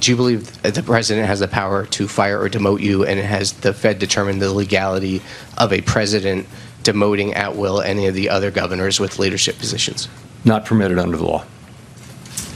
Do you believe that the president has the power to fire or demote you, and has the Fed determined the legality of a president demoting at will any of the other governors with leadership positions? Not permitted under the law.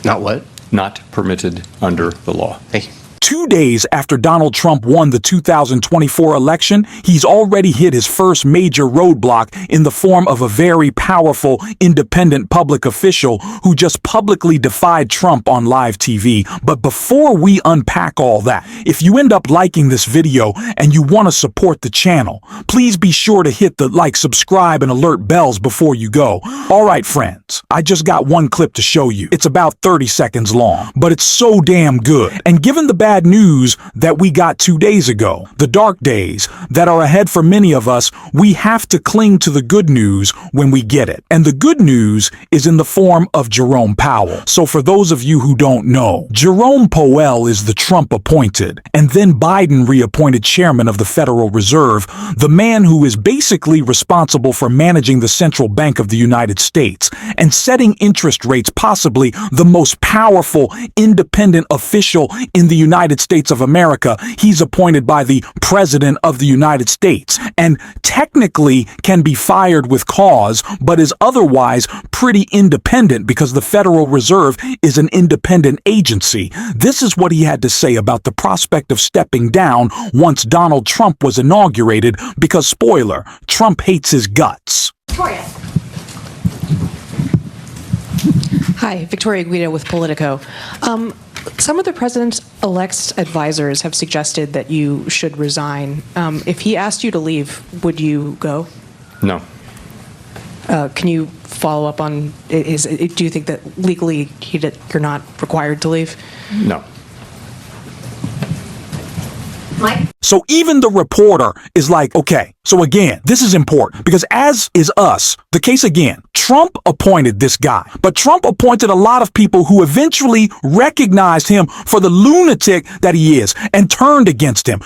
Not what? Not permitted under the law. Thank you. 2 days after Donald Trump won the 2024 election, he's already hit his first major roadblock in the form of a very powerful, independent public official who just publicly defied Trump on live TV. But before we unpack all that, if you end up liking this video and you want to support the channel, please be sure to hit the like, subscribe, and alert bells before you go. All right, friends, I just got one clip to show you. It's about 30 seconds long, but it's so damn good. And given the bad news that we got 2 days ago, the dark days that are ahead for many of us, we have to cling to the good news when we get it. And the good news is in the form of Jerome Powell. So for those of you who don't know, Jerome Powell is the Trump appointed and then Biden reappointed chairman of the Federal Reserve, the man who is basically responsible for managing the Central Bank of the United States and setting interest rates, possibly the most powerful independent official in the United States of America. He's appointed by the President of the United States and technically can be fired with cause, but is otherwise pretty independent because the Federal Reserve is an independent agency. This is what he had to say about the prospect of stepping down once Donald Trump was inaugurated, because, spoiler, Trump hates his guts. Victoria. Hi, Victoria Guido with Politico. Some of the president-elect's advisors have suggested that you should resign. If he asked you to leave, would you go? No. Can you follow up on, do you think that legally you're not required to leave? No. Mike? So even the reporter is like, okay, so again, this is important because, as is us, the case again, Trump appointed this guy, but Trump appointed a lot of people who eventually recognized him for the lunatic that he is and turned against him,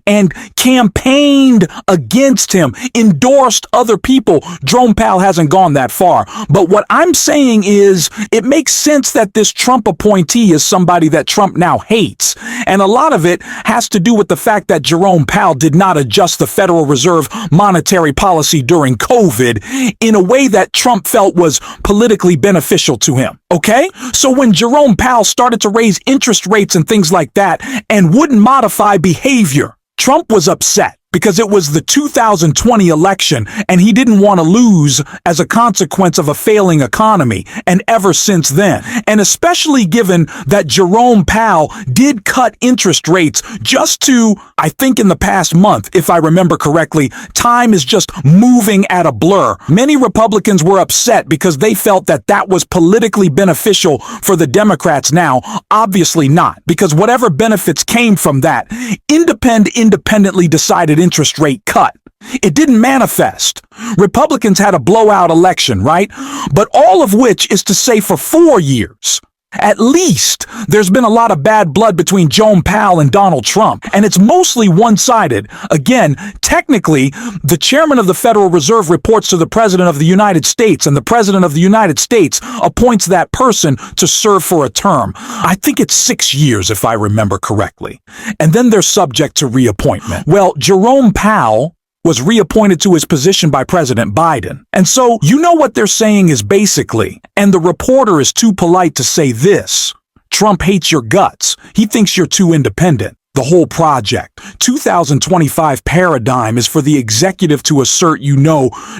and campaigned against him, endorsed other people. Jerome Powell hasn't gone that far. But what I'm saying is it makes sense that this Trump appointee is somebody that Trump now hates. And a lot of it has to do with the fact that Jerome Powell did not adjust the Federal Reserve monetary policy during COVID in a way that Trump felt was politically beneficial to him. Okay? So when Jerome Powell started to raise interest rates and things like that and wouldn't modify behavior, Trump was upset because it was the 2020 election and he didn't want to lose as a consequence of a failing economy. And ever since then, and especially given that Jerome Powell did cut interest rates just to, I think in the past month, if I remember correctly, time is just moving at a blur. Many Republicans were upset because they felt that that was politically beneficial for the Democrats. Now, obviously not, because whatever benefits came from that, independently decided interest rate cut. It didn't manifest. Republicans had a blowout election, right? But all of which is to say for 4 years, at least, there's been a lot of bad blood between Jerome Powell and Donald Trump, and it's mostly one-sided. Again, technically, the chairman of the Federal Reserve reports to the President of the United States, and the President of the United States appoints that person to serve for a term. I think it's 6 years, if I remember correctly. And then they're subject to reappointment. Well, Jerome Powell was reappointed to his position by President Biden. And so, what they're saying is basically, and the reporter is too polite to say this, Trump hates your guts. He thinks you're too independent. The whole project, 2025 paradigm, is for the executive to assert,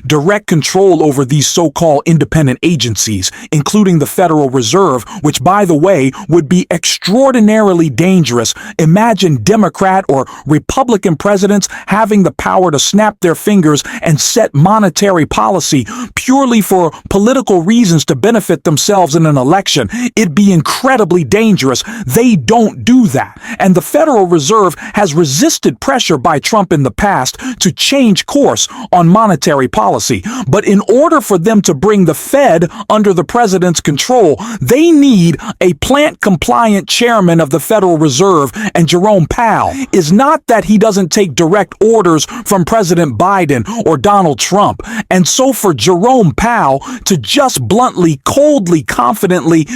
direct control over these so-called independent agencies, including the Federal Reserve, which, by the way, would be extraordinarily dangerous. Imagine Democrat or Republican presidents having the power to snap their fingers and set monetary policy purely for political reasons to benefit themselves in an election. It'd be incredibly dangerous. They don't do that. And the Federal Federal Reserve has resisted pressure by Trump in the past to change course on monetary policy. But in order for them to bring the Fed under the president's control, they need a plant-compliant chairman of the Federal Reserve, and Jerome Powell is not that he doesn't take direct orders from President Biden or Donald Trump. And so for Jerome Powell to just bluntly, coldly, confidently,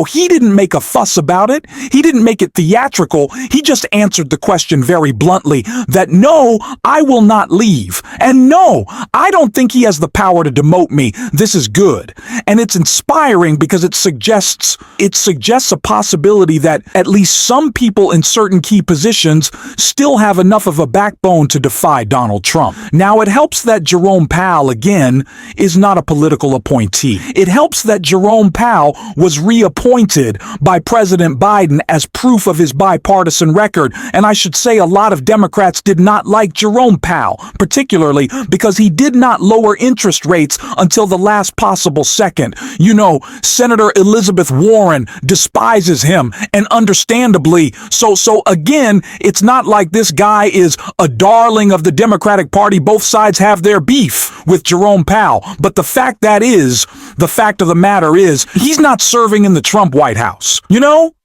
he didn't make a fuss about it. He didn't make it theatrical. He just answered the question very bluntly that no, I will not leave. And no, I don't think he has the power to demote me. This is good. And it's inspiring because it suggests a possibility that at least some people in certain key positions still have enough of a backbone to defy Donald Trump. Now, it helps that Jerome Powell, again, is not a political appointee. It helps that Jerome Powell was reappointed by President Biden as proof of his bipartisan record. And I should say a lot of Democrats did not like Jerome Powell, particularly because he did not lower interest rates until the last possible second. Senator Elizabeth Warren despises him, and understandably so. So again, it's not like this guy is a darling of the Democratic Party. Both sides have their beef with Jerome Powell. But the fact of the matter is, he's not serving in the Trump White House.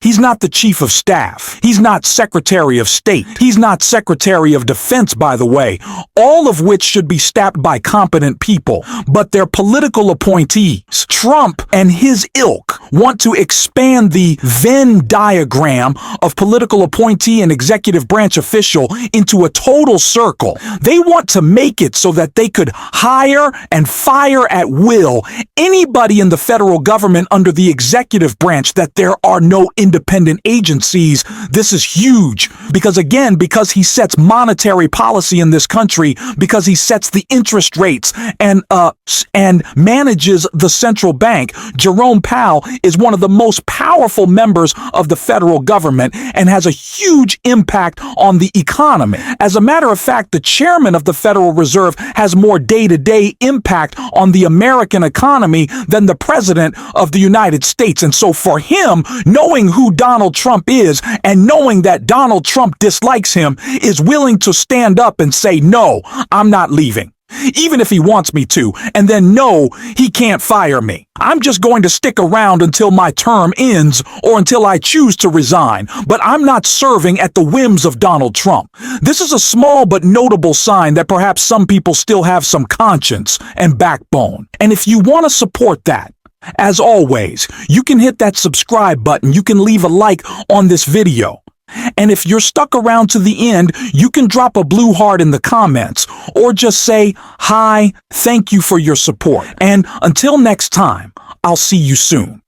He's not the chief of staff. He's not Secretary of State. He's not Secretary of Defense, by the way, all of which should be staffed by competent people. But they're political appointees. Trump and his ilk want to expand the Venn diagram of political appointee and executive branch official into a total circle. They want to make it so that they could hire and fire at will anybody in the federal government under the executive branch, that there are no independent agencies. This is huge because he sets monetary policy in this country, because he sets the interest rates and manages the central bank. Jerome Powell is one of the most powerful members of the federal government and has a huge impact on the economy. As a matter of fact, the chairman of the Federal Reserve has more day-to-day impact on the American economy than the president of the United States. And so for him, knowing who Donald Trump is and knowing that Donald Trump dislikes him, is willing to stand up and say, no, I'm not leaving, even if he wants me to, and then no, he can't fire me. I'm just going to stick around until my term ends or until I choose to resign, but I'm not serving at the whims of Donald Trump. This is a small but notable sign that perhaps some people still have some conscience and backbone. And if you want to support that, as always, you can hit that subscribe button. You can leave a like on this video. And if you're stuck around to the end, you can drop a blue heart in the comments or just say, hi, thank you for your support. And until next time, I'll see you soon.